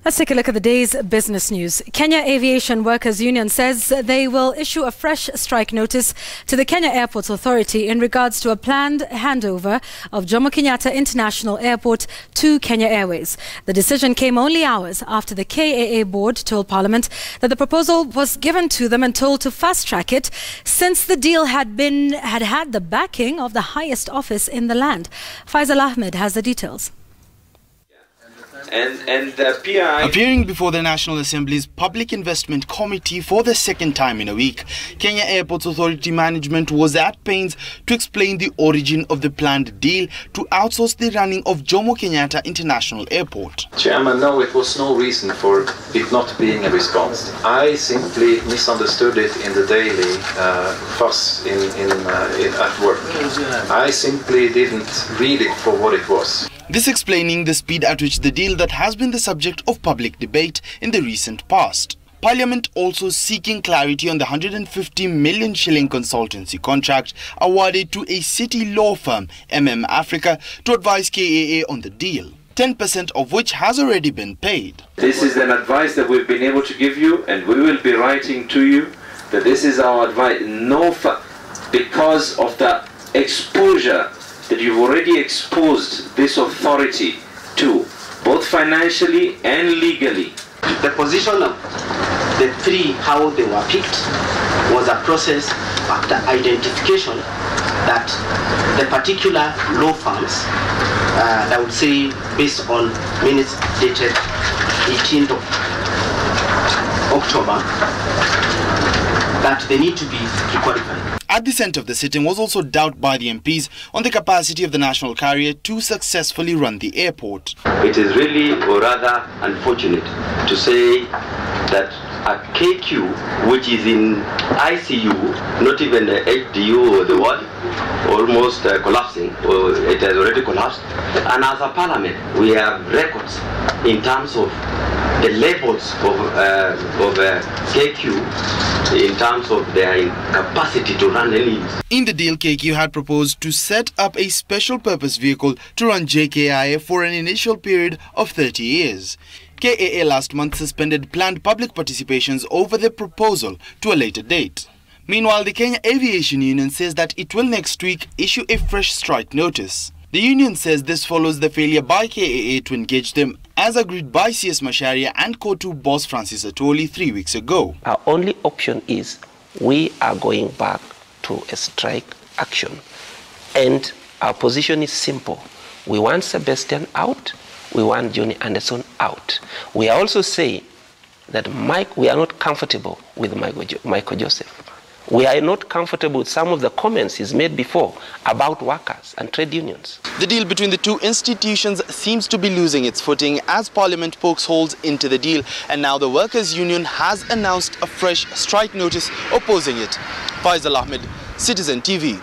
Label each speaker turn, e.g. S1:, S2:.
S1: Let's take a look at the day's business news. Kenya Aviation Workers Union says they will issue a fresh strike notice to the Kenya Airports Authority in regards to a planned handover of Jomo Kenyatta International Airport to Kenya Airways. The decision came only hours after the KAA board told Parliament that the proposal was given to them and told to fast-track it since the deal had had the backing of the highest office in the land. Faisal Ahmed has the details.
S2: Appearing before the National Assembly's Public Investment Committee for the second time in a week, Kenya Airports Authority management was at pains to explain the origin of the planned deal to outsource the running of Jomo Kenyatta International Airport.
S3: Chairman, no, it was no reason for it not being a response. I simply misunderstood it in the daily fuss at work. I simply didn't read it for what it was.
S2: This explaining the speed at which the deal that has been the subject of public debate in the recent past. Parliament also seeking clarity on the 150 million shilling consultancy contract awarded to a city law firm, Africa, to advise KAA on the deal, 10% of which has already been paid.
S4: This is an advice that we've been able to give you, and we will be writing to you that this is our advice. Because of the exposure that you've already exposed this authority to, both financially and legally.
S5: The position of the three, how they were picked, was a process after identification that the particular law firms, I would say based on minutes dated 18th of October, that they need to be requalified.
S2: At the centre of the sitting was also doubt by the MPs on the capacity of the national carrier to successfully run the airport.
S6: It is really, or rather unfortunate, to say that a KQ, which is in ICU, not even the HDU or the what, almost collapsing, or it has already collapsed. And as a parliament, we have records in terms of the levels of KQ in terms of their capacity to run any.
S2: In the deal, KQ had proposed to set up a special purpose vehicle to run JKIA for an initial period of 30 years. KAA last month suspended planned public participations over the proposal to a later date. Meanwhile, the Kenya Aviation Union says that it will next week issue a fresh strike notice. The union says this follows the failure by KAA to engage them as agreed by CS Macharia and KOTU boss Francis Atwoli 3 weeks ago.
S7: Our only option is we are going back to a strike action. And our position is simple. We want Sebastian out. We want Johnny Anderson out. We are also saying that we are not comfortable with Michael Joseph. We are not comfortable with some of the comments he's made before about workers and trade unions.
S2: The deal between the two institutions seems to be losing its footing as Parliament pokes holes into the deal, and now the Workers' Union has announced a fresh strike notice opposing it. Faisal Ahmed, Citizen TV.